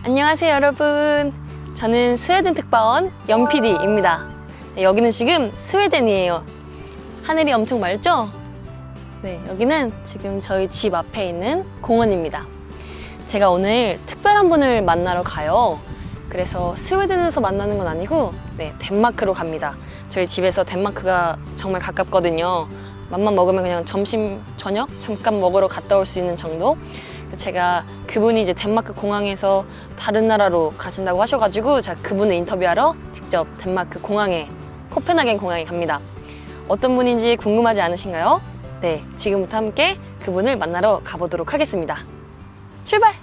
안녕하세요 여러분, 저는 스웨덴 특파원 연PD입니다. 여기는 지금 스웨덴이에요. 하늘이 엄청 맑죠? 네, 여기는 지금 저희 집 앞에 있는 공원입니다. 제가 오늘 특별한 분을 만나러 가요. 그래서 스웨덴에서 만나는 건 아니고 덴마크로 갑니다. 저희 집에서 덴마크가 정말 가깝거든요. 맘만 먹으면 그냥 점심, 저녁 잠깐 먹으러 갔다 올 수 있는 정도? 제가 그분이 이제 덴마크 공항에서 다른 나라로 가신다고 하셔가지고 제가 그분을 인터뷰하러 직접 덴마크 공항에, 코펜하겐 공항에 갑니다. 어떤 분인지 궁금하지 않으신가요? 네, 지금부터 함께 그분을 만나러 가보도록 하겠습니다. 출발!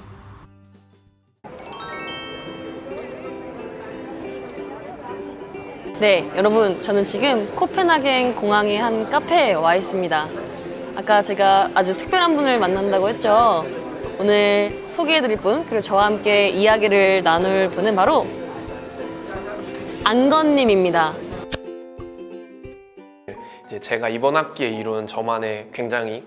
네, 여러분, 저는 지금 코펜하겐 공항의 한 카페에 와 있습니다. 아까 제가 아주 특별한 분을 만난다고 했죠. 오늘 소개해드릴 분, 그리고 저와 함께 이야기를 나눌 분은 바로 안건님입니다. 이제 제가 이번 학기에 이룬 저만의 굉장히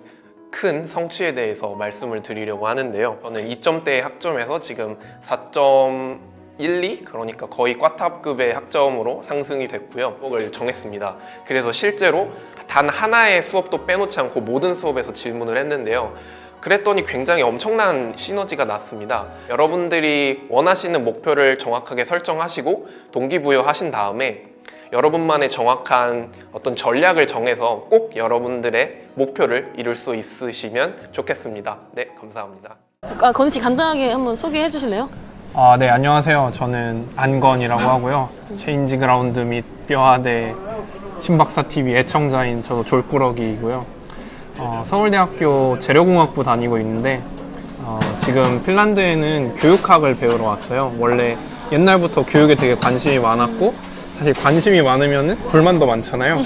큰 성취에 대해서 말씀을 드리려고 하는데요. 저는 2점대 학점에서 지금 4.12, 그러니까 거의 꽈탑급의 학점으로 상승이 됐고요. 수업을 정했습니다. 그래서 실제로 단 하나의 수업도 빼놓지 않고 모든 수업에서 질문을 했는데요. 그랬더니 굉장히 엄청난 시너지가 났습니다. 여러분들이 원하시는 목표를 정확하게 설정하시고 동기부여하신 다음에 여러분만의 정확한 어떤 전략을 정해서 꼭 여러분들의 목표를 이룰 수 있으시면 좋겠습니다. 네, 감사합니다. 건희 씨 간단하게 한번 소개해 주실래요? 네, 안녕하세요. 저는 안건이라고 하고요. 체인지 그라운드 및 뼈아대 신박사TV 애청자인 저도 졸꾸러기이고요. 서울대학교 재료공학부 다니고 있는데 지금 핀란드에는 교육학을 배우러 왔어요. 원래 옛날부터 교육에 되게 관심이 많았고, 사실 관심이 많으면 불만도 많잖아요.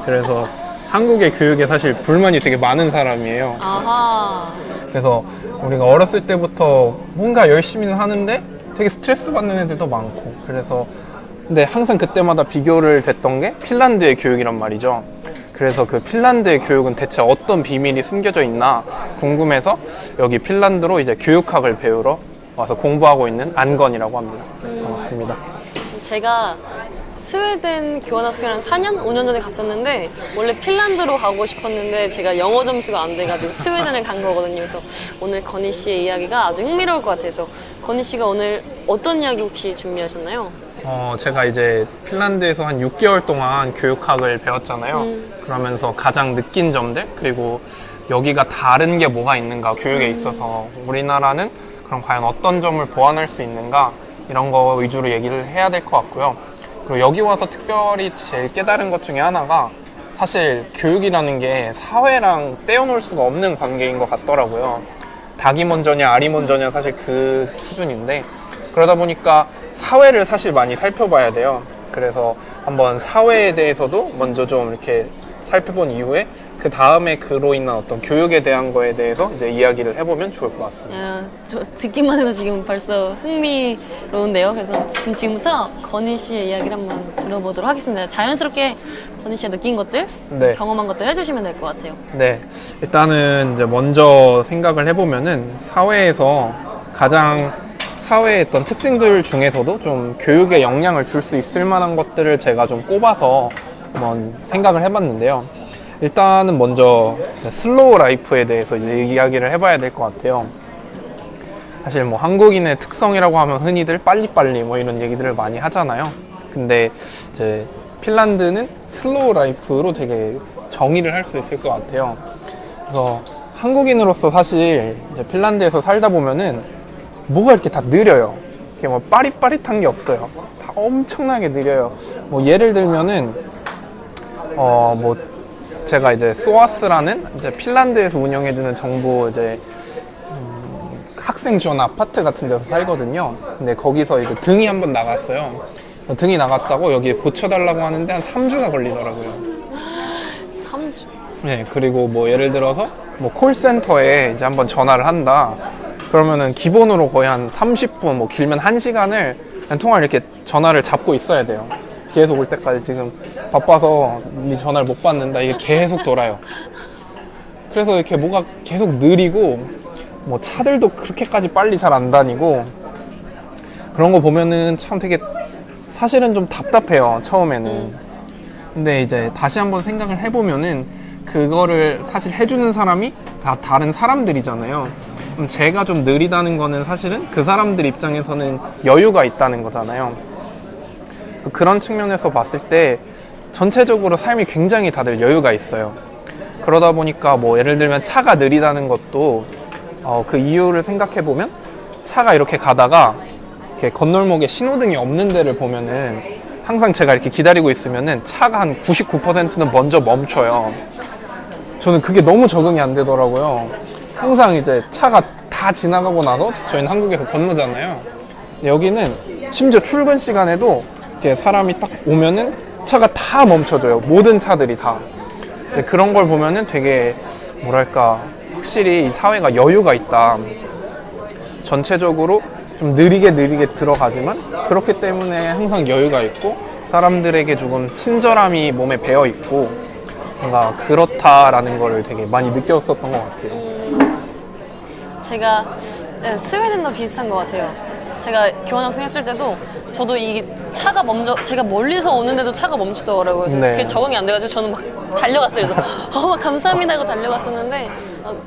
그래서 한국의 교육에 사실 불만이 되게 많은 사람이에요. 아하. 그래서 우리가 어렸을 때부터 뭔가 열심히는 하는데 되게 스트레스 받는 애들도 많고, 그래서 근데 항상 그때마다 비교를 됐던 게 핀란드의 교육이란 말이죠. 그래서 그 핀란드의 교육은 대체 어떤 비밀이 숨겨져 있나 궁금해서 여기 핀란드로 이제 교육학을 배우러 와서 공부하고 있는 안건이라고 합니다. 반갑습니다. 제가 스웨덴 교환학생을 한 4년? 5년 전에 갔었는데 원래 핀란드로 가고 싶었는데 제가 영어 점수가 안 돼가지고 스웨덴을 간 거거든요. 그래서 오늘 건희 씨의 이야기가 아주 흥미로울 것 같아서, 건희 씨가 오늘 어떤 이야기 혹시 준비하셨나요? 제가 이제 핀란드에서 한 6개월 동안 교육학을 배웠잖아요. 그러면서 가장 느낀 점들, 그리고 여기가 다른 게 뭐가 있는가, 교육에 있어서 우리나라는 그럼 과연 어떤 점을 보완할 수 있는가, 이런 거 위주로 얘기를 해야 될 것 같고요. 그리고 여기 와서 특별히 제일 깨달은 것 중에 하나가 사실 교육이라는 게 사회랑 떼어놓을 수가 없는 관계인 것 같더라고요. 닭이 먼저냐 알이 먼저냐 사실 그 수준인데, 그러다 보니까 사회를 사실 많이 살펴봐야 돼요. 그래서 한번 사회에 대해서도 먼저 좀 이렇게 살펴본 이후에 그 다음에 그로 인한 어떤 교육에 대한 거에 대해서 이제 이야기를 해보면 좋을 것 같습니다. 야, 저 듣기만 해도 지금 벌써 흥미로운데요. 그래서 지금부터 건희 씨의 이야기를 한번 들어보도록 하겠습니다. 자연스럽게 건희 씨가 느낀 것들, 네. 경험한 것들 해주시면 될 것 같아요. 네, 일단은 이제 먼저 생각을 해보면은 사회에서 가장 사회의 어떤 특징들 중에서도 좀 교육에 영향을 줄 수 있을 만한 것들을 제가 좀 꼽아서 한번 생각을 해봤는데요. 일단은 먼저 슬로우 라이프에 대해서 이야기를 해봐야 될 것 같아요. 사실 뭐 한국인의 특성이라고 하면 흔히들 빨리빨리 뭐 이런 얘기들을 많이 하잖아요. 근데 이제 핀란드는 슬로우 라이프로 되게 정의를 할 수 있을 것 같아요. 그래서 한국인으로서 사실 이제 핀란드에서 살다 보면은 뭐가 이렇게 다 느려요. 이렇게 뭐 빠릿빠릿한 게 없어요. 다 엄청나게 느려요. 뭐 예를 들면은 뭐 제가 이제 소아스라는 이제 핀란드에서 운영해주는 정부 이제 학생 지원 아파트 같은 데서 살거든요. 근데 거기서 이제 등이 한번 나갔어요. 등이 나갔다고 여기에 고쳐달라고 하는데 한 3주가 걸리더라고요. 3주? 네, 그리고 뭐 예를 들어서 뭐 콜센터에 이제 한번 전화를 한다. 그러면은 기본으로 거의 한 30분, 뭐 길면 1시간을 그냥 통화를 이렇게 전화를 잡고 있어야 돼요. 계속 올 때까지. 지금 바빠서 네 전화를 못 받는다, 이게 계속 돌아요. 그래서 이렇게 뭐가 계속 느리고, 뭐 차들도 그렇게까지 빨리 잘 안 다니고, 그런 거 보면은 참 되게 사실은 좀 답답해요, 처음에는. 근데 이제 다시 한번 생각을 해보면은 그거를 사실 해주는 사람이 다 다른 사람들이잖아요. 그럼 제가 좀 느리다는 거는 사실은 그 사람들 입장에서는 여유가 있다는 거잖아요. 그런 측면에서 봤을 때 전체적으로 삶이 굉장히 다들 여유가 있어요. 그러다 보니까 뭐 예를 들면 차가 느리다는 것도 그 이유를 생각해 보면 차가 이렇게 가다가 이렇게 건널목에 신호등이 없는 데를 보면은 항상 제가 이렇게 기다리고 있으면은 차가 한 99%는 먼저 멈춰요. 저는 그게 너무 적응이 안 되더라고요. 항상 이제 차가 다 지나가고 나서 저희는 한국에서 건너잖아요. 여기는 심지어 출근 시간에도 이렇게 사람이 딱 오면은 차가 다 멈춰져요. 모든 차들이 다. 그런 걸 보면은 되게 뭐랄까 확실히 이 사회가 여유가 있다. 전체적으로 좀 느리게 들어가지만 그렇기 때문에 항상 여유가 있고 사람들에게 조금 친절함이 몸에 배어 있고 뭔가 그렇다라는 거를 되게 많이 느꼈었던 것 같아요. 제가 스웨덴도 비슷한 것 같아요. 제가 교환학생 했을 때도 저도 이 차가 먼저 제가 멀리서 오는데도 차가 멈추더라고요. 그래서 네. 그게 적응이 안 돼가지고 저는 막 달려갔어요. 그래서 막 감사합니다 하고 달려갔었는데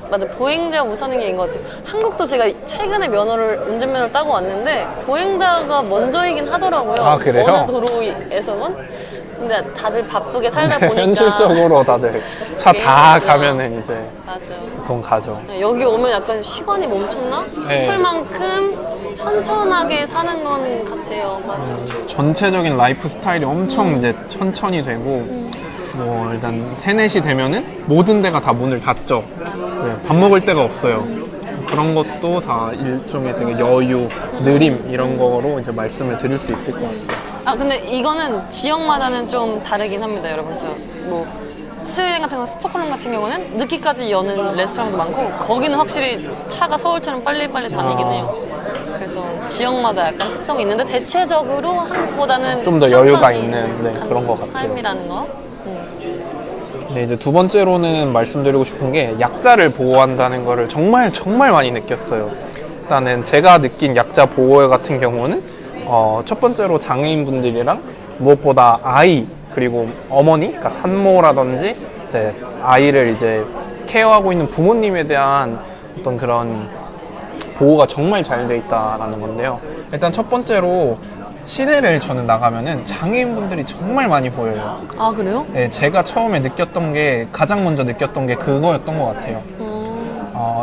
맞아, 보행자 우선인 것 같아요. 한국도 제가 최근에 운전면허를 따고 왔는데 보행자가 먼저이긴 하더라고요. 아, 그래요? 어느 도로에서건. 근데 다들 바쁘게 살다 보니까 현실적으로 다들 차 그게 다 맞아요. 가면은 이제 맞아. 보통 가죠. 여기 오면 약간 시간이 멈췄나 싶을 만큼 천천하게 사는 건 같아요. 맞아. 전체적인 라이프 스타일이 엄청 이제 천천히 되고 뭐 일단 3, 4시 되면은 모든 데가 다 문을 닫죠. 네, 밥 먹을 데가 없어요. 그런 것도 다 일종의 되게 여유, 느림 이런 거로 이제 말씀을 드릴 수 있을 것 같아요. 아 근데 이거는 지역마다는 좀 다르긴 합니다, 여러분. 그래서 뭐 스웨덴 같은 거, 스톡홀름 같은 경우는 늦게까지 여는 레스토랑도 많고 거기는 확실히 차가 서울처럼 빨리빨리 다니긴 해요. 그래서 지역마다 약간 특성이 있는데 대체적으로 한국보다는 좀 더 천천히 여유가 있는 네, 가는 그런 것 같아요. 삶이라는 거. 네, 이제 두 번째로는 말씀드리고 싶은 게 약자를 보호한다는 거를 정말 많이 느꼈어요. 일단은 제가 느낀 약자 보호 같은 경우는 첫 번째로 장애인분들이랑 무엇보다 아이 그리고 어머니, 그러니까 산모라든지 이제 아이를 이제 케어하고 있는 부모님에 대한 어떤 그런 보호가 정말 잘 돼 있다라는 건데요. 일단 첫 번째로 시내를 저는 나가면은 장애인분들이 정말 많이 보여요. 아 그래요? 네, 제가 처음에 가장 먼저 느꼈던 게 그거였던 것 같아요.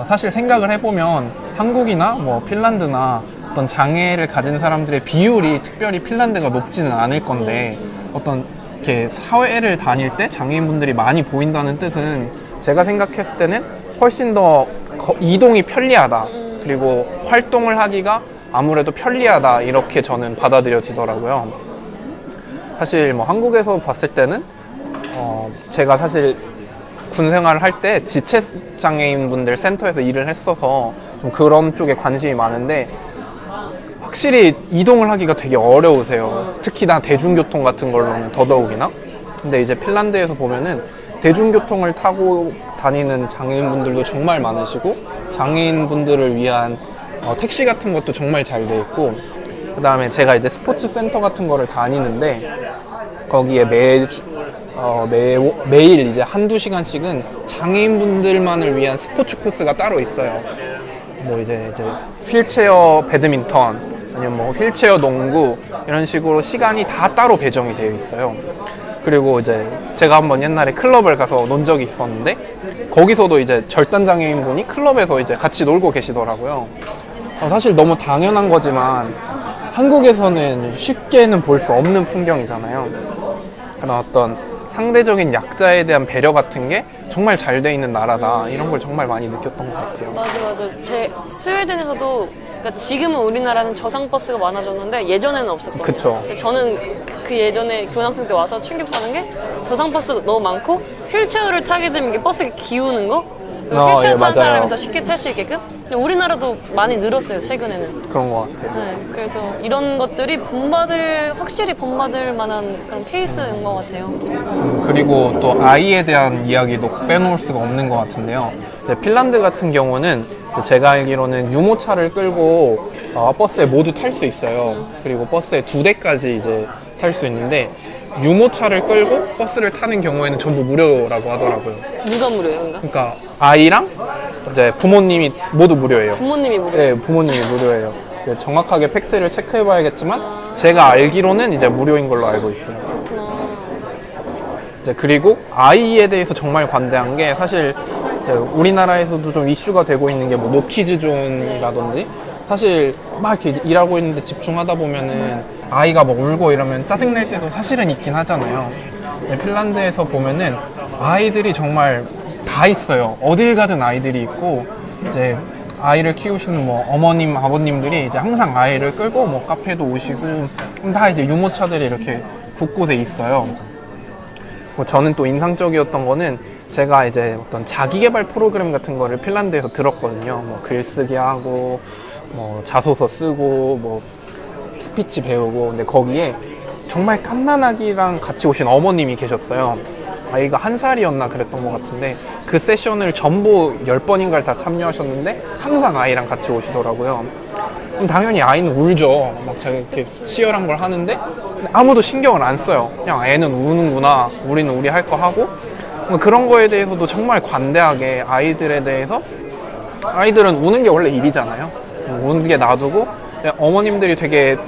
사실 생각을 해보면 한국이나 뭐 핀란드나 어떤 장애를 가진 사람들의 비율이 특별히 핀란드가 높지는 않을 건데 어떤 이렇게 사회를 다닐 때 장애인분들이 많이 보인다는 뜻은 제가 생각했을 때는 훨씬 더 이동이 편리하다. 그리고 활동을 하기가 아무래도 편리하다 이렇게 저는 받아들여지더라고요. 사실 뭐 한국에서 봤을 때는 제가 사실 군 생활을 할 때 지체장애인분들 센터에서 일을 했어서 좀 그런 쪽에 관심이 많은데 확실히 이동을 하기가 되게 어려우세요. 특히나 대중교통 같은 걸로는 더더욱이나. 근데 이제 핀란드에서 보면은 대중교통을 타고 다니는 장애인분들도 정말 많으시고 장애인분들을 위한 택시 같은 것도 정말 잘 돼 있고 그 다음에 제가 이제 스포츠 센터 같은 거를 다니는데 거기에 매일 이제 한두 시간씩은 장애인분들만을 위한 스포츠 코스가 따로 있어요. 뭐 이제 휠체어 배드민턴 아니면 뭐 휠체어 농구 이런 식으로 시간이 다 따로 배정이 되어 있어요. 그리고 이제 제가 한번 옛날에 클럽을 가서 논 적이 있었는데 거기서도 이제 절단장애인분이 클럽에서 이제 같이 놀고 계시더라고요. 사실 너무 당연한 거지만 한국에서는 쉽게는 볼 수 없는 풍경이잖아요. 그런 어떤 상대적인 약자에 대한 배려 같은 게 정말 잘 돼 있는 나라다 이런 걸 정말 많이 느꼈던 것 같아요. 맞아. 제 스웨덴에서도 그러니까 지금은 우리나라는 저상버스가 많아졌는데 예전에는 없었거든요. 그쵸. 저는 그 예전에 교환학생 때 와서 충격받은 게 저상버스가 너무 많고 휠체어를 타게 되면 이게 버스가 기우는 거? 휠체어 예, 타는 맞아요. 사람이 더 쉽게 탈 수 있게끔? 근데 우리나라도 많이 늘었어요, 최근에는. 그런 것 같아요. 네, 그래서 이런 것들이 확실히 본받을 만한 그런 케이스인 것 같아요. 그리고 또 아이에 대한 이야기도 빼놓을 수가 없는 것 같은데요. 핀란드 같은 경우는 제가 알기로는 유모차를 끌고 버스에 모두 탈 수 있어요. 그리고 버스에 2대까지 이제 탈 수 있는데 유모차를 끌고 버스를 타는 경우에는 전부 무료라고 하더라고요. 누가 무료예요, 그러니까? 그러니까 아이랑 이제 부모님이 모두 무료예요. 부모님이 무료. 네, 부모님이 무료예요. 정확하게 팩트를 체크해봐야겠지만 제가 알기로는 이제 무료인 걸로 알고 있어요. 그렇구나. 이제 그리고 아이에 대해서 정말 관대한 게 사실 이제 우리나라에서도 좀 이슈가 되고 있는 게 뭐 노키즈존이라든지 사실 막 이렇게 일하고 있는데 집중하다 보면은 아이가 막 울고 이러면 짜증날 때도 사실은 있긴 하잖아요. 근데 핀란드에서 보면은 아이들이 정말 다 있어요. 어딜 가든 아이들이 있고 이제 아이를 키우시는 뭐 어머님, 아버님들이 이제 항상 아이를 끌고 뭐 카페도 오시고 다 이제 유모차들이 이렇게 곳곳에 있어요. 뭐 저는 또 인상적이었던 거는 제가 이제 어떤 자기개발 프로그램 같은 거를 핀란드에서 들었거든요. 뭐 글쓰기 하고 뭐 자소서 쓰고 뭐 스피치 배우고 근데 거기에 정말 갓난아기랑 같이 오신 어머님이 계셨어요. 아이가 1살이었나 그랬던 것 같은데 그 세션을 전부 10번인가를 다 참여하셨는데 항상 아이랑 같이 오시더라고요. 그럼 당연히 아이는 울죠. 막 제가 이렇게 치열한 걸 하는데 아무도 신경을 안 써요. 그냥 애는 우는구나, 우리는 우리 할 거 하고 그런 거에 대해서도 정말 관대하게 아이들에 대해서 아이들은 우는 게 원래 일이잖아요. 우는 게 놔두고 어머님들이 되게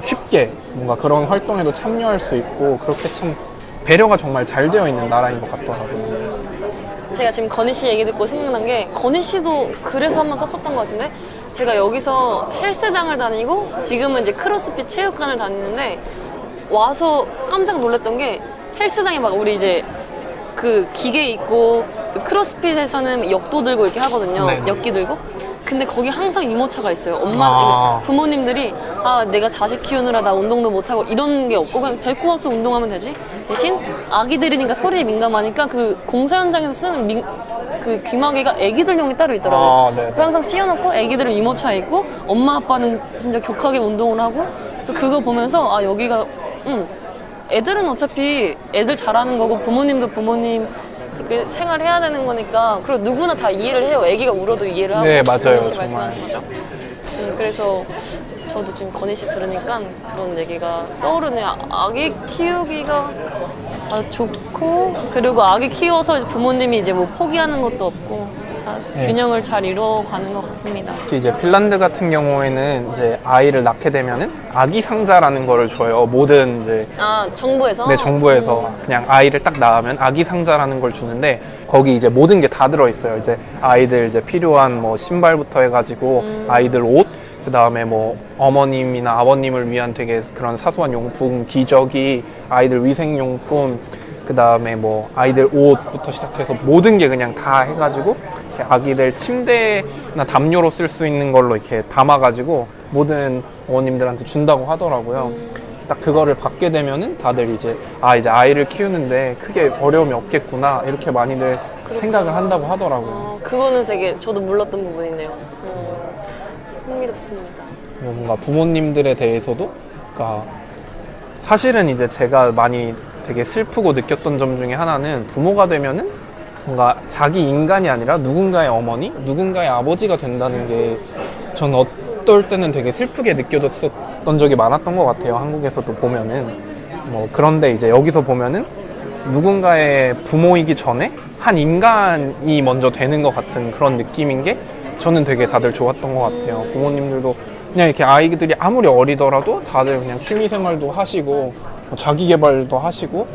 쉽게 뭔가 그런 활동에도 참여할 수 있고 그렇게 참 배려가 정말 잘 되어 있는 나라인 것 같더라고요. 제가 지금 건희 씨 얘기 듣고 생각난 게 건희 씨도 그래서 한번 썼었던 것 같은데 제가 여기서 헬스장을 다니고 지금은 이제 크로스핏 체육관을 다니는데 와서 깜짝 놀랐던 게 헬스장에 막 우리 이제 그 기계 있고 그 크로스핏에서는 역도 들고 이렇게 하거든요. 네네. 역기 들고. 근데 거기 항상 유모차가 있어요. 엄마, 부모님들이 내가 자식 키우느라 나 운동도 못하고 이런 게 없고 그냥 데리고 와서 운동하면 되지. 대신 아기들이니까 소리에 민감하니까 그 공사 현장에서 쓰는 그 귀마개가 애기들용이 따로 있더라고요. 네네. 그 항상 씌워놓고 애기들은 유모차에 있고 엄마 아빠는 진짜 격하게 운동을 하고 그거 보면서 여기가 애들은 어차피 애들 잘하는 거고 부모님도 부모님 그렇게 생활해야 되는 거니까 그리고 누구나 다 이해를 해요. 애기가 울어도 이해를 하고. 네, 맞아요. 건희 씨 정말. 말씀하신 거죠. 그래서 저도 지금 건희 씨 들으니까 그런 얘기가 떠오르네요. 아기 키우기가 좋고 그리고 아기 키워서 이제 부모님이 이제 뭐 포기하는 것도 없고 다 네. 균형을 잘 이루어가는 것 같습니다. 특히 이제 핀란드 같은 경우에는 이제 아이를 낳게 되면은 아기 상자라는 거를 줘요. 모든 이제 정부에서? 네, 정부에서 그냥 아이를 딱 낳으면 아기 상자라는 걸 주는데 거기 이제 모든 게 다 들어 있어요. 이제 아이들 이제 필요한 뭐 신발부터 해가지고 아이들 옷, 그 다음에 뭐 어머님이나 아버님을 위한 되게 그런 사소한 용품, 기저귀, 아이들 위생용품, 그 다음에 뭐 아이들 옷부터 시작해서 모든 게 그냥 다 해가지고 이렇게 아기들 침대나 담요로 쓸 수 있는 걸로 이렇게 담아가지고 모든 어머님들한테 준다고 하더라고요. 딱 그거를 받게 되면은 다들 이제 이제 아이를 키우는데 크게 어려움이 없겠구나 이렇게 많이들 생각을 한다고 하더라고요. 그거는 되게 저도 몰랐던 부분이네요. 흥미롭습니다. 뭔가 부모님들에 대해서도 그러니까 사실은 이제 제가 많이 되게 슬프고 느꼈던 점 중에 하나는 부모가 되면은 뭔가 자기 인간이 아니라 누군가의 어머니, 누군가의 아버지가 된다는 게 전 어떨 때는 되게 슬프게 느껴졌었던 적이 많았던 것 같아요. 한국에서도 보면은 뭐 그런데 이제 여기서 보면은 누군가의 부모이기 전에 한 인간이 먼저 되는 것 같은 그런 느낌인 게 저는 되게 다들 좋았던 것 같아요. 부모님들도 그냥 이렇게 아이들이 아무리 어리더라도 다들 그냥 취미생활도 하시고 뭐 자기개발도 하시고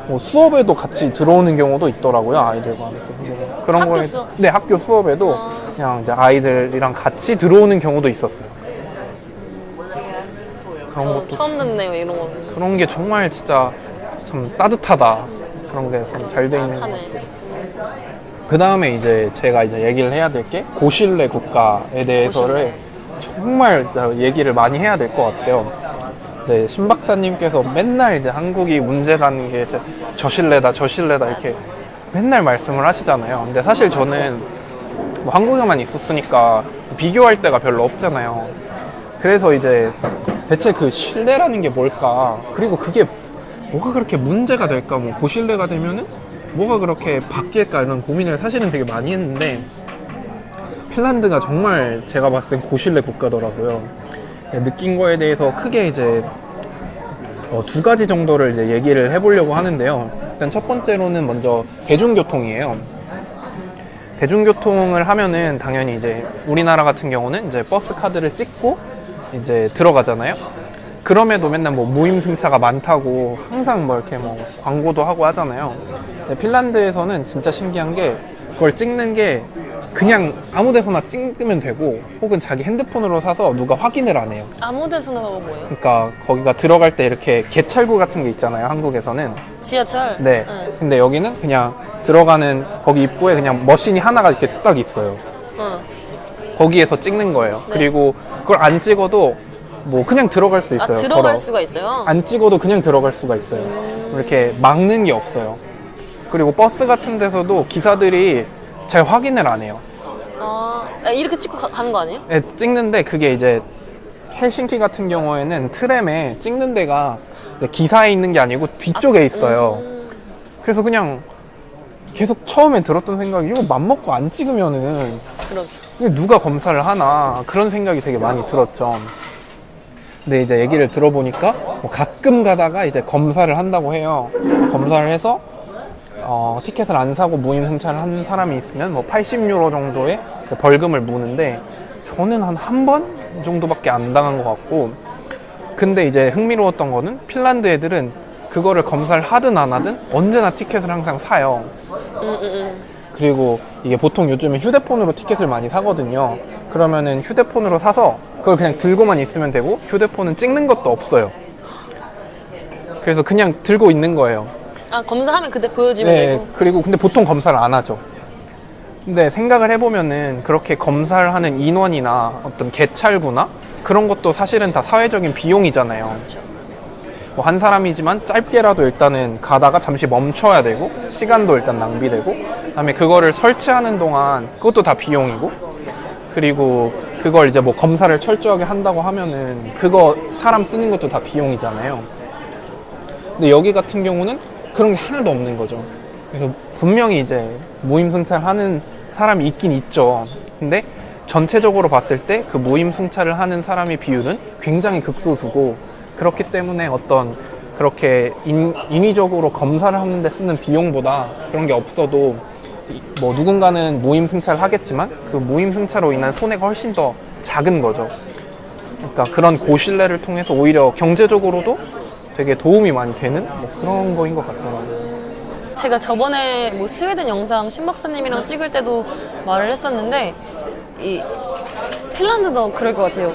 뭐 수업에도 같이 들어오는 경우도 있더라고요. 아이들과 그런 학교 거에 수업? 네, 학교 수업에도 그냥 이제 아이들이랑 같이 들어오는 경우도 있었어요. 그런 저 것도 처음 듣네요, 이런 거. 그런 게 정말 진짜 참 따뜻하다. 그런 게 잘 돼 있는 것 따뜻하네. 같아요. 그 다음에 이제 제가 이제 얘기를 해야 될 게 고실내 국가에 대해서를 정말 얘기를 많이 해야 될 것 같아요. 이제 신 박사님께서 맨날 이제 한국이 문제라는 게 이제 저실내다 이렇게 맨날 말씀을 하시잖아요. 근데 사실 저는 뭐 한국에만 있었으니까 비교할 데가 별로 없잖아요. 그래서 이제 대체 그 실내라는 게 뭘까? 그리고 그게 뭐가 그렇게 문제가 될까? 뭐 고실내가 되면은 뭐가 그렇게 바뀔까? 이런 고민을 사실은 되게 많이 했는데 핀란드가 정말 제가 봤을 땐 고실내 국가더라고요. 느낀 거에 대해서 크게 이제 두 가지 정도를 이제 얘기를 해보려고 하는데요. 일단 첫 번째로는 먼저 대중교통이에요. 대중교통을 하면은 당연히 이제 우리나라 같은 경우는 이제 버스 카드를 찍고 이제 들어가잖아요. 그럼에도 맨날 뭐 무임승차가 많다고 항상 뭐 이렇게 뭐 광고도 하고 하잖아요. 근데 핀란드에서는 진짜 신기한 게 그걸 찍는 게 그냥 아무 데서나 찍으면 되고 혹은 자기 핸드폰으로 사서 누가 확인을 안 해요. 아무 데서나가 뭐예요? 그러니까 거기가 들어갈 때 이렇게 개찰구 같은 게 있잖아요, 한국에서는. 지하철? 네. 응. 근데 여기는 그냥 들어가는 거기 입구에 그냥 머신이 하나가 이렇게 딱 있어요. 응. 거기에서 찍는 거예요. 네. 그리고 그걸 안 찍어도 뭐 그냥 들어갈 수 있어요. 들어갈 걸어. 수가 있어요? 안 찍어도 그냥 들어갈 수가 있어요. 이렇게 막는 게 없어요. 그리고 버스 같은 데서도 기사들이 잘 확인을 안 해요. 이렇게 찍고 가는 거 아니에요? 네, 찍는데 그게 이제 헬싱키 같은 경우에는 트램에 찍는 데가 기사에 있는 게 아니고 뒤쪽에 있어요. 그래서 그냥 계속 처음에 들었던 생각이 이거 맘먹고 안 찍으면은 그럼. 이게 누가 검사를 하나 그런 생각이 되게 많이 들었죠. 근데 이제 얘기를 들어보니까 뭐 가끔 가다가 이제 검사를 한다고 해요. 검사를 해서 티켓을 안 사고 무임승차를 한 사람이 있으면 뭐 80유로 정도의 벌금을 무는데 저는 한 번 정도밖에 안 당한 것 같고, 근데 이제 흥미로웠던 거는 핀란드 애들은 그거를 검사를 하든 안 하든 언제나 티켓을 항상 사요. 그리고 이게 보통 요즘에 휴대폰으로 티켓을 많이 사거든요. 그러면은 휴대폰으로 사서 그걸 그냥 들고만 있으면 되고 휴대폰은 찍는 것도 없어요. 그래서 그냥 들고 있는 거예요. 검사하면 그때 보여주면 되고. 그리고 근데 보통 검사를 안 하죠. 근데 생각을 해보면은 그렇게 검사를 하는 인원이나 어떤 개찰구나 그런 것도 사실은 다 사회적인 비용이잖아요. 뭐 한 사람이지만 짧게라도 일단은 가다가 잠시 멈춰야 되고 시간도 일단 낭비되고 그다음에 그거를 설치하는 동안 그것도 다 비용이고, 그리고 그걸 이제 뭐 검사를 철저하게 한다고 하면은 그거 사람 쓰는 것도 다 비용이잖아요. 근데 여기 같은 경우는 그런 게 하나도 없는 거죠. 그래서 분명히 이제 무임승차를 하는 사람이 있긴 있죠. 근데 전체적으로 봤을 때 그 무임승차를 하는 사람의 비율은 굉장히 극소수고, 그렇기 때문에 어떤 그렇게 인위적으로 검사를 하는데 쓰는 비용보다 그런 게 없어도 뭐 누군가는 무임승차를 하겠지만 그 무임승차로 인한 손해가 훨씬 더 작은 거죠. 그러니까 그런 고실내를 통해서 오히려 경제적으로도 되게 도움이 많이 되는 뭐 그런 거인 것 같더라고요. 제가 저번에 뭐 스웨덴 영상 신 박사님이랑 찍을 때도 말을 했었는데 이 핀란드도 그럴 것 같아요.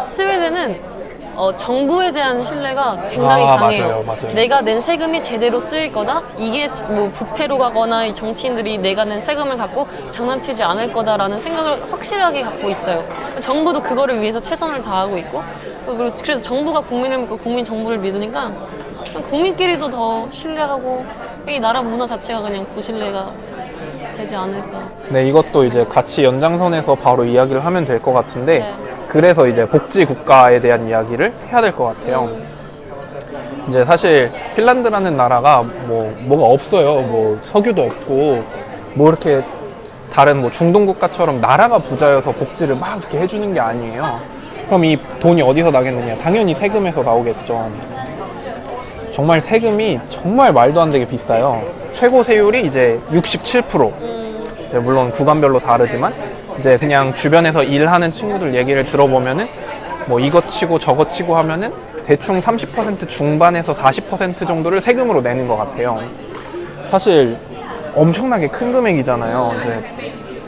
스웨덴은 정부에 대한 신뢰가 굉장히 강해요. 맞아요. 내가 낸 세금이 제대로 쓰일 거다. 이게 뭐 부패로 가거나 이 정치인들이 내가 낸 세금을 갖고 장난치지 않을 거다라는 생각을 확실하게 갖고 있어요. 정부도 그거를 위해서 최선을 다하고 있고, 그래서 정부가 국민을 믿고 국민 정부를 믿으니까 국민끼리도 더 신뢰하고 이 나라 문화 자체가 그냥 고신뢰가 되지 않을까. 네, 이것도 이제 같이 연장선에서 바로 이야기를 하면 될 것 같은데, 네. 그래서 이제 복지 국가에 대한 이야기를 해야 될 것 같아요. 이제 사실 핀란드라는 나라가 뭐가 없어요. 뭐 석유도 없고 뭐 이렇게 다른 뭐 중동 국가처럼 나라가 부자여서 복지를 막 이렇게 해주는 게 아니에요. 그럼 이 돈이 어디서 나겠느냐? 당연히 세금에서 나오겠죠. 정말 세금이 정말 말도 안 되게 비싸요. 최고 세율이 이제 67%. 이제 물론 구간별로 다르지만 이제 그냥 주변에서 일하는 친구들 얘기를 들어보면은 뭐 이것 치고 저것 치고 하면은 대충 30% 중반에서 40% 정도를 세금으로 내는 것 같아요. 사실 엄청나게 큰 금액이잖아요. 이제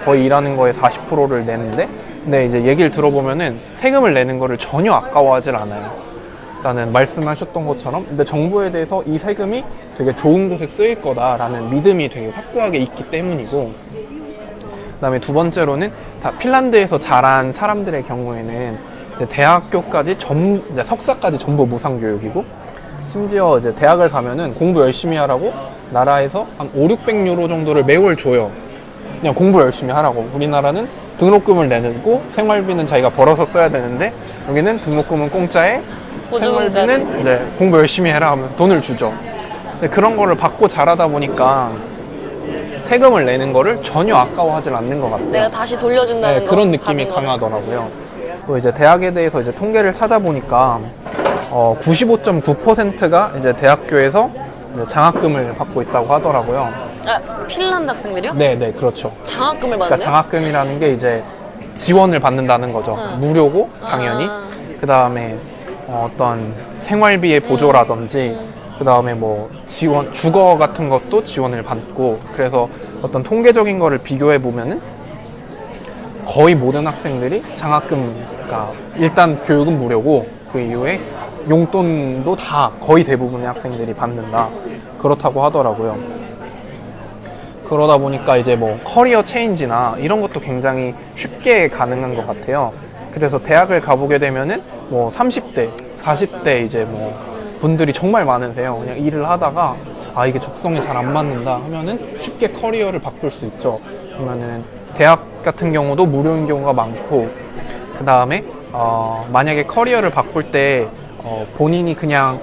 거의 일하는 거에 40%를 내는데, 근데 이제 얘기를 들어보면은 세금을 내는 거를 전혀 아까워하질 않아요. 일단은 말씀하셨던 것처럼 근데 정부에 대해서 이 세금이 되게 좋은 곳에 쓰일 거다라는 믿음이 되게 확고하게 있기 때문이고, 그다음에 두 번째로는 다 핀란드에서 자란 사람들의 경우에는 이제 대학교까지 이제 석사까지 전부 무상교육이고, 심지어 이제 대학을 가면은 공부 열심히 하라고 나라에서 한 500-600유로 정도를 매월 줘요. 그냥 공부 열심히 하라고. 우리나라는 등록금을 내고 생활비는 자기가 벌어서 써야 되는데 여기는 등록금은 공짜에 생활비는 이제 공부 열심히 해라 하면서 돈을 주죠. 근데 그런 거를 받고 자라다 보니까 세금을 내는 거를 전혀 아까워하지 않는 것 같아요. 내가 다시 돌려준다는 네, 거. 그런 느낌이 받은 거를. 강하더라고요. 또 이제 대학에 대해서 이제 통계를 찾아보니까 95.9%가 이제 대학교에서 이제 장학금을 받고 있다고 하더라고요. 아, 핀란드 학생들이요? 네, 네, 그렇죠. 장학금을 그러니까 받는데요? 장학금이라는 게 이제 지원을 받는다는 거죠. 응. 무료고 당연히. 아. 그 다음에 어떤 생활비의 보조라든지, 그 다음에 뭐 지원, 주거 같은 것도 지원을 받고, 그래서 어떤 통계적인 거를 비교해 보면은 거의 모든 학생들이 장학금, 그러니까 일단 교육은 무료고 그 이후에 용돈도 다 거의 대부분의 학생들이 받는다. 그렇다고 하더라고요. 그러다 보니까 이제 뭐 커리어 체인지나 이런 것도 굉장히 쉽게 가능한 것 같아요. 그래서 대학을 가보게 되면은 뭐 30대, 40대 이제 뭐 분들이 정말 많으세요. 그냥 일을 하다가 아 이게 적성에 잘 안 맞는다 하면은 쉽게 커리어를 바꿀 수 있죠. 그러면은 대학 같은 경우도 무료인 경우가 많고, 그 다음에 만약에 커리어를 바꿀 때 본인이 그냥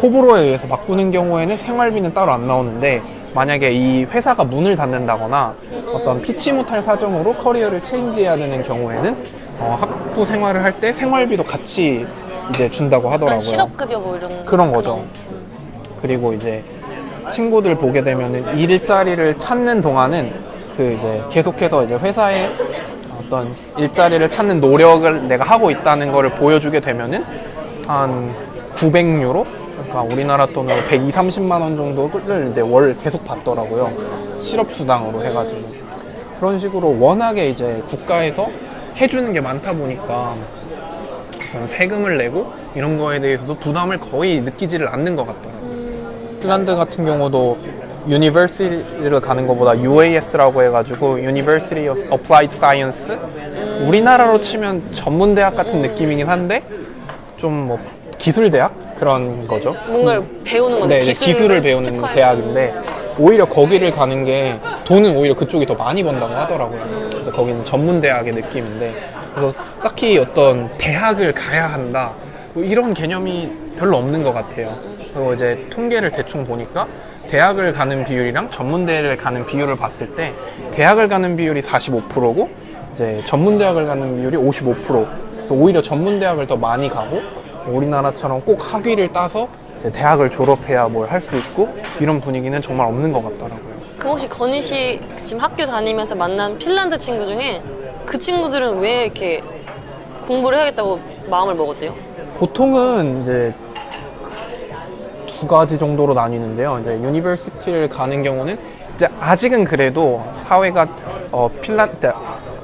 호불호에 의해서 바꾸는 경우에는 생활비는 따로 안 나오는데, 만약에 이 회사가 문을 닫는다거나 어떤 피치 못할 사정으로 커리어를 체인지해야 되는 경우에는 학부 생활을 할 때 생활비도 같이 이제 준다고 약간 하더라고요. 실업급여 뭐 이런 그런 거죠. 그리고 이제 친구들 보게 되면은 일자리를 찾는 동안은 그 이제 계속해서 이제 회사에 어떤 일자리를 찾는 노력을 내가 하고 있다는 거를 보여주게 되면은 한 900유로? 그러니까 우리나라 돈으로 120, 30만 원 정도를 이제 월 계속 받더라고요. 실업수당으로 해가지고. 그런 식으로 워낙에 이제 국가에서 해주는 게 많다 보니까 세금을 내고 이런 거에 대해서도 부담을 거의 느끼지를 않는 것 같더라고요. 핀란드 같은 경우도 유니버시티를 가는 것보다 UAS라고 해가지고 University of Applied Science, 우리나라로 치면 전문대학 같은 느낌이긴 한데 좀 뭐 기술대학? 그런 거죠. 뭔가를 배우는 건데 네, 이제 기술을 배우는 특화해서. 대학인데 오히려 거기를 가는 게 돈은 오히려 그쪽이 더 많이 번다고 하더라고요. 그래서 거기는 전문대학의 느낌인데, 그래서 딱히 어떤 대학을 가야 한다 뭐 이런 개념이 별로 없는 것 같아요. 그리고 이제 통계를 대충 보니까 대학을 가는 비율이랑 전문대를 가는 비율을 봤을 때 대학을 가는 비율이 45%고 이제 전문대학을 가는 비율이 55%. 그래서 오히려 전문대학을 더 많이 가고 우리나라처럼 꼭 학위를 따서 이제 대학을 졸업해야 뭘 할 수 있고 이런 분위기는 정말 없는 것 같더라고요. 그럼 혹시 건희 씨 지금 학교 다니면서 만난 핀란드 친구 중에 그 친구들은 왜 이렇게 공부를 해야겠다고 마음을 먹었대요? 보통은 이제 두 가지 정도로 나뉘는데요. 이제 유니버시티를 가는 경우는 이제 아직은 그래도 사회가 핀란드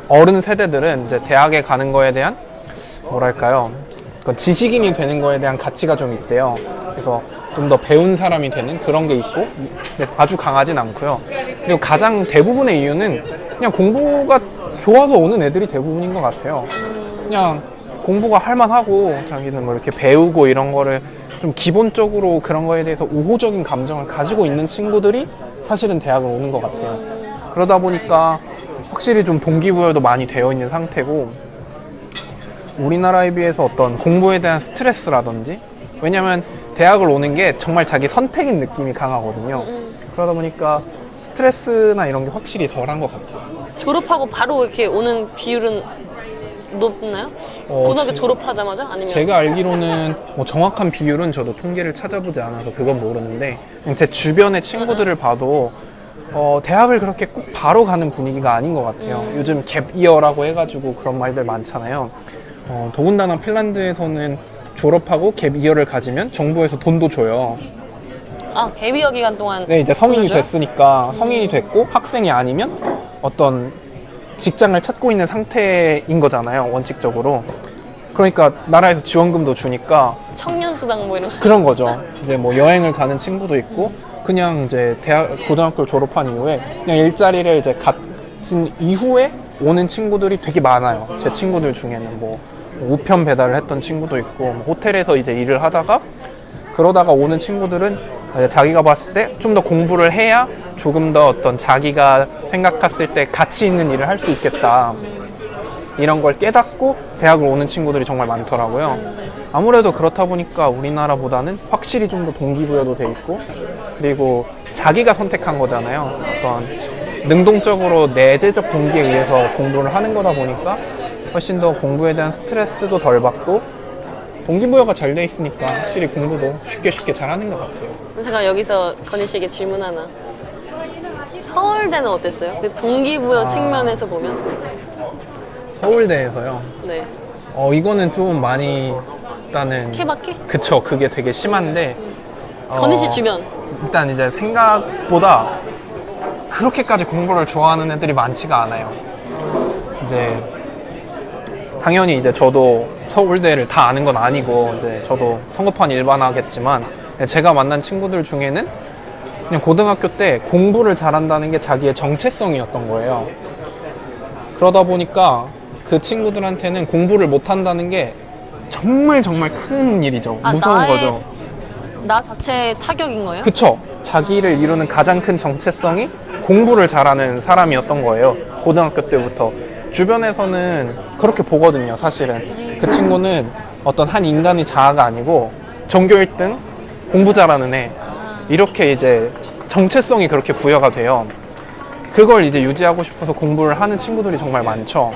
어른 세대들은 이제 대학에 가는 거에 대한 뭐랄까요? 그러니까 지식인이 되는 거에 대한 가치가 좀 있대요. 그래서 좀 더 배운 사람이 되는 그런 게 있고, 아주 강하진 않고요. 그리고 가장 대부분의 이유는 그냥 공부가 좋아서 오는 애들이 대부분인 것 같아요. 그냥 공부가 할만하고 자기는 뭐 이렇게 배우고 이런 거를 좀 기본적으로 그런 거에 대해서 우호적인 감정을 가지고 있는 친구들이 사실은 대학을 오는 것 같아요. 그러다 보니까 확실히 좀 동기부여도 많이 되어 있는 상태고, 우리나라에 비해서 어떤 공부에 대한 스트레스라든지, 왜냐면 대학을 오는 게 정말 자기 선택인 느낌이 강하거든요. 그러다 보니까 스트레스나 이런 게 확실히 덜한 것 같아요. 졸업하고 바로 이렇게 오는 비율은 높나요? 고등학교 졸업하자마자? 아니면? 제가 알기로는 뭐 정확한 비율은 저도 통계를 찾아보지 않아서 그건 모르는데, 그냥 제 주변의 친구들을 봐도 대학을 그렇게 꼭 바로 가는 분위기가 아닌 것 같아요. 요즘 갭이어라고 해가지고 그런 말들 많잖아요. 더군다나 핀란드에서는 졸업하고 갭이어를 가지면 정부에서 돈도 줘요. 아, 갭이어 기간 동안. 네, 이제 성인이 돈을 줘요? 됐으니까, 성인이 됐고 학생이 아니면 어떤 직장을 찾고 있는 상태인 거잖아요, 원칙적으로. 그러니까 나라에서 지원금도 주니까 청년수당 뭐 이런 거. 그런 거죠. 이제 뭐 여행을 가는 친구도 있고, 그냥 이제 고등학교를 졸업한 이후에 그냥 일자리를 이제 가진 이후에 오는 친구들이 되게 많아요. 제 친구들 중에는 뭐 우편 배달을 했던 친구도 있고, 뭐 호텔에서 이제 일을 하다가 그러다가 오는 친구들은 자기가 봤을 때 좀 더 공부를 해야 조금 더 어떤 자기가 생각했을 때 가치 있는 일을 할 수 있겠다, 이런 걸 깨닫고 대학을 오는 친구들이 정말 많더라고요. 아무래도 그렇다 보니까 우리나라보다는 확실히 좀 더 동기부여도 돼 있고, 그리고 자기가 선택한 거잖아요. 어떤 능동적으로 내재적 동기에 의해서 공부를 하는 거다 보니까 훨씬 더 공부에 대한 스트레스도 덜 받고 동기부여가 잘 돼 있으니까 확실히 공부도 쉽게 잘하는 것 같아요. 제가 여기서 건희 씨에게 질문 하나. 서울대는 어땠어요? 그 동기부여 측면에서 보면? 서울대에서요. 네. 이거는 좀 많이 일단은 케바케? 그쵸, 그게 되게 심한데 건희 씨 주변. 일단 이제 생각보다 그렇게까지 공부를 좋아하는 애들이 많지가 않아요. 이제 당연히 이제 저도 서울대를 다 아는 건 아니고 이제 저도 성급한 일반화겠지만 제가 만난 친구들 중에는 그냥 고등학교 때 공부를 잘한다는 게 자기의 정체성이었던 거예요. 그러다 보니까 그 친구들한테는 공부를 못한다는 게 정말 큰 일이죠. 무서운 거죠. 나 자체의 타격인 거예요? 그쵸. 자기를 이루는 가장 큰 정체성이 공부를 잘하는 사람이었던 거예요. 고등학교 때부터. 주변에서는 그렇게 보거든요, 사실은. 그 친구는 어떤 한 인간의 자아가 아니고 전교 1등, 공부 잘하는 애. 이렇게 이제 정체성이 그렇게 부여가 돼요. 그걸 이제 유지하고 싶어서 공부를 하는 친구들이 정말 많죠.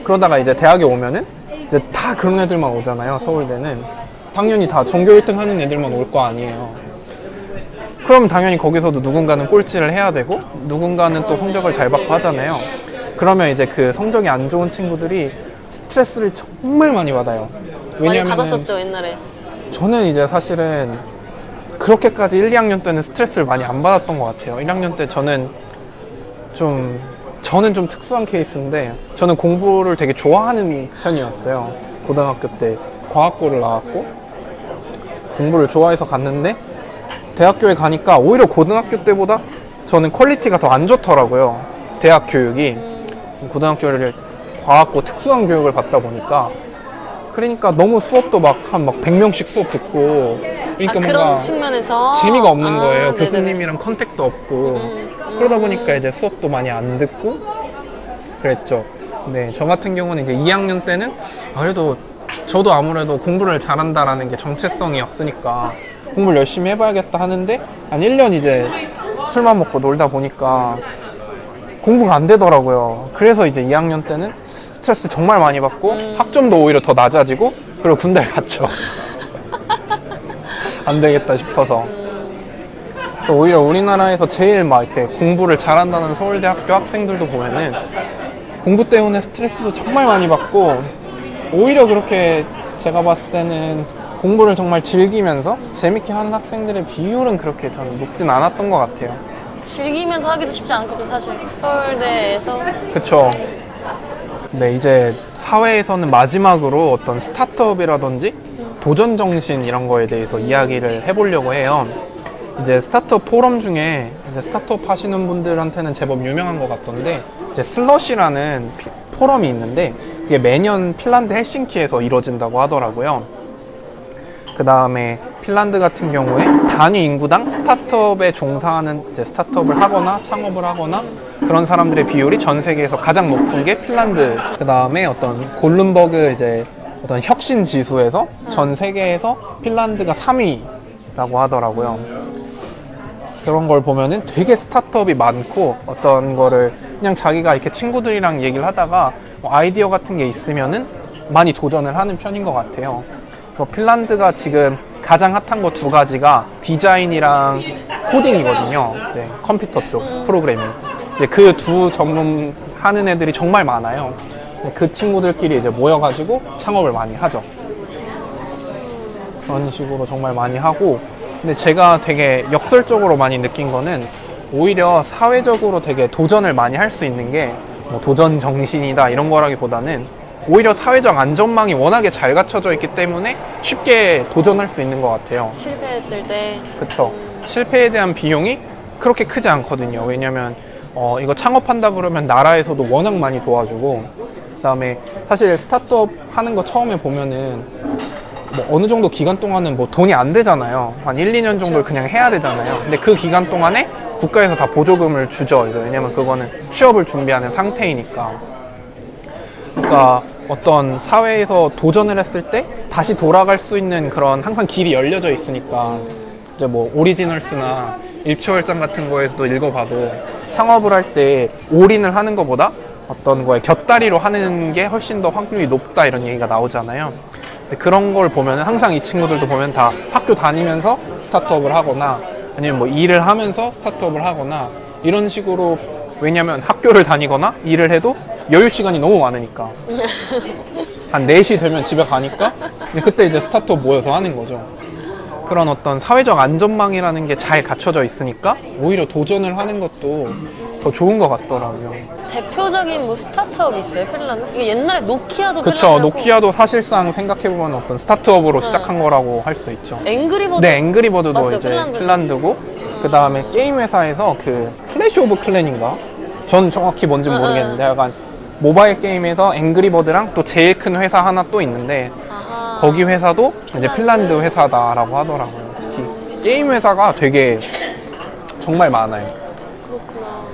그러다가 이제 대학에 오면은 이제 다 그런 애들만 오잖아요, 서울대는. 당연히 다 전교 1등 하는 애들만 올 거 아니에요. 그럼 당연히 거기서도 누군가는 꼴찌를 해야 되고 누군가는 또 성적을 잘 받고 하잖아요. 그러면 이제 그 성적이 안 좋은 친구들이 스트레스를 정말 많이 받아요. 많이 받았었죠, 옛날에. 저는 이제 사실은 그렇게까지 1, 2학년 때는 스트레스를 많이 안 받았던 것 같아요. 1학년 때 저는 좀 특수한 케이스인데 저는 공부를 되게 좋아하는 편이었어요. 고등학교 때 과학고를 나왔고 공부를 좋아해서 갔는데 대학교에 가니까 오히려 고등학교 때보다 저는 퀄리티가 더 안 좋더라고요. 대학 교육이. 고등학교를 과학고 특수한 교육을 받다 보니까 그러니까 너무 수업도 한 100명씩 수업 듣고 그러니까 그런 뭔가 측면에서 재미가 없는 거예요. 네네네. 교수님이랑 컨택도 없고 그러다 보니까 이제 수업도 많이 안 듣고 그랬죠. 네, 저 같은 경우는 이제 2학년 때는 그래도 저도 아무래도 공부를 잘한다라는 게 정체성이었으니까 공부를 열심히 해봐야겠다 하는데 한 1년 이제 술만 먹고 놀다 보니까 공부가 안 되더라고요. 그래서 이제 2학년 때는 스트레스 정말 많이 받고 학점도 오히려 더 낮아지고 그리고 군대를 갔죠. 안 되겠다 싶어서. 오히려 우리나라에서 제일 막 이렇게 공부를 잘한다는 서울대학교 학생들도 보면은 공부 때문에 스트레스도 정말 많이 받고 오히려 그렇게 제가 봤을 때는 공부를 정말 즐기면서 재밌게 하는 학생들의 비율은 그렇게 저는 높진 않았던 것 같아요. 즐기면서 하기도 쉽지 않거든, 사실. 서울대에서. 그쵸. 네, 이제 사회에서는 마지막으로 어떤 스타트업이라든지 도전 정신 이런 거에 대해서 이야기를 해보려고 해요. 이제 스타트업 포럼 중에 이제 스타트업 하시는 분들한테는 제법 유명한 것 같던데 이제 슬러시라는 포럼이 있는데 그게 매년 핀란드 헬싱키에서 이루어진다고 하더라고요. 그 다음에 핀란드 같은 경우에 단위 인구당 스타트업에 종사하는 이제 스타트업을 하거나 창업을 하거나 그런 사람들의 비율이 전 세계에서 가장 높은 게 핀란드. 그 다음에 어떤 골룸버그 이제 어떤 혁신 지수에서 전 세계에서 핀란드가 3위라고 하더라고요. 그런 걸 보면은 되게 스타트업이 많고 어떤 거를 그냥 자기가 이렇게 친구들이랑 얘기를 하다가 뭐 아이디어 같은 게 있으면은 많이 도전을 하는 편인 것 같아요. 핀란드가 지금 가장 핫한 거 두 가지가 디자인이랑 코딩이거든요. 이제 컴퓨터 쪽 프로그래밍. 그 두 전문 하는 애들이 정말 많아요. 그 친구들끼리 이제 모여가지고 창업을 많이 하죠. 그런 식으로 정말 많이 하고. 근데 제가 되게 역설적으로 많이 느낀 거는 오히려 사회적으로 되게 도전을 많이 할 수 있는 게 뭐 도전 정신이다 이런 거라기보다는 오히려 사회적 안전망이 워낙에 잘 갖춰져 있기 때문에 쉽게 도전할 수 있는 것 같아요. 실패했을 때. 그쵸. 실패에 대한 비용이 그렇게 크지 않거든요. 왜냐면 이거 창업한다 그러면 나라에서도 워낙 많이 도와주고 그 다음에 사실 스타트업 하는 거 처음에 보면은 뭐 어느 정도 기간 동안은 뭐 돈이 안 되잖아요. 한 1, 2년 정도를 그냥 해야 되잖아요. 근데 그 기간 동안에 국가에서 다 보조금을 주죠. 왜냐면 그거는 취업을 준비하는 상태이니까. 그러니까 어떤 사회에서 도전을 했을 때 다시 돌아갈 수 있는 그런 항상 길이 열려져 있으니까 이제 뭐 오리지널스나 일취월장 같은 거에서도 읽어봐도 창업을 할 때 올인을 하는 것보다 어떤 거에 곁다리로 하는 게 훨씬 더 확률이 높다 이런 얘기가 나오잖아요. 근데 그런 걸 보면 항상 이 친구들도 보면 다 학교 다니면서 스타트업을 하거나 아니면 뭐 일을 하면서 스타트업을 하거나 이런 식으로, 왜냐면 학교를 다니거나 일을 해도 여유 시간이 너무 많으니까 한 4시 되면 집에 가니까 그때 이제 스타트업 모여서 하는 거죠. 그런 어떤 사회적 안전망이라는 게 잘 갖춰져 있으니까 오히려 도전을 하는 것도 더 좋은 것 같더라고요. 대표적인 뭐 스타트업이 있어요, 핀란드? 이게 옛날에 노키아도 그쵸, 핀란드고 노키아도 사실상 생각해보면 어떤 스타트업으로 시작한 거라고 할 수 있죠. 앵그리버드 네, 앵그리버드도 맞죠, 이제 핀란드죠. 핀란드고, 그 다음에 게임 회사에서 그 클래시 오브 클랜인가? 전 정확히 뭔지는 모르겠는데 약간 모바일 게임에서 앵그리버드랑 또 제일 큰 회사 하나 또 있는데 아하. 거기 회사도 이제 핀란드. 핀란드 회사다라고 하더라고요. 특히 게임 회사가 되게 정말 많아요. 그렇구나.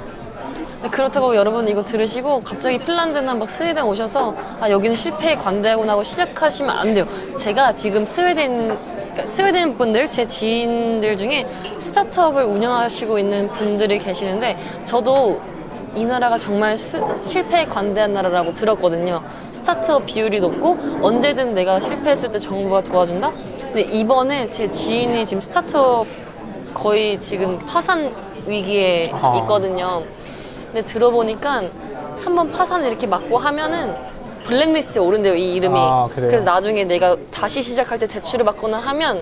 네, 그렇다고 여러분 이거 들으시고 갑자기 핀란드나 막 스웨덴 오셔서 아 여기는 실패에 관대하구나 하고 시작하시면 안 돼요. 제가 지금 그러니까 스웨덴 분들, 제 지인들 중에 스타트업을 운영하시고 있는 분들이 계시는데 저도 이 나라가 정말 실패에 관대한 나라라고 들었거든요. 스타트업 비율이 높고 언제든 내가 실패했을 때 정부가 도와준다? 근데 이번에 제 지인이 지금 스타트업 거의 지금 파산 위기에 아. 있거든요. 근데 들어보니까 한번 파산을 이렇게 맞고 하면은 블랙리스트에 오른대요, 이 이름이. 아, 그래요? 그래서 나중에 내가 다시 시작할 때 대출을 받거나 하면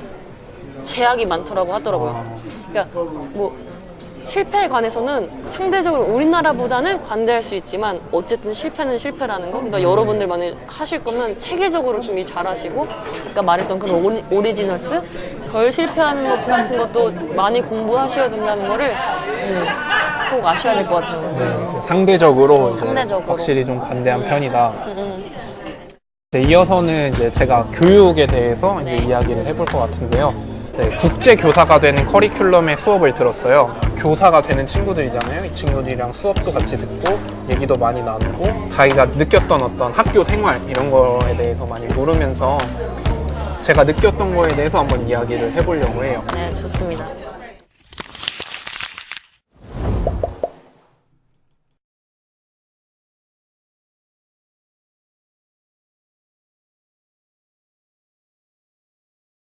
제약이 많더라고 하더라고요. 아. 그러니까 뭐 실패에 관해서는 상대적으로 우리나라보다는 관대할 수 있지만 어쨌든 실패는 실패라는 거. 그러니까 여러분들 만약 하실 거면 체계적으로 준비 잘 하시고 아까 말했던 그런 오리지널스 덜 실패하는 것 같은 것도 많이 공부하셔야 된다는 거를 꼭 아셔야 될 것 같아요. 네, 상대적으로, 이제 상대적으로. 확실히 좀 관대한 편이다. 음. 네, 이어서는 이제 제가 교육에 대해서 이제 네. 이야기를 해볼 것 같은데요. 네, 국제 교사가 되는 커리큘럼의 수업을 들었어요. 교사가 되는 친구들이잖아요. 이 친구들이랑 수업도 같이 듣고 얘기도 많이 나누고 자기가 느꼈던 어떤 학교 생활 이런 거에 대해서 많이 물으면서 제가 느꼈던 거에 대해서 한번 이야기를 해보려고 해요. 네, 좋습니다.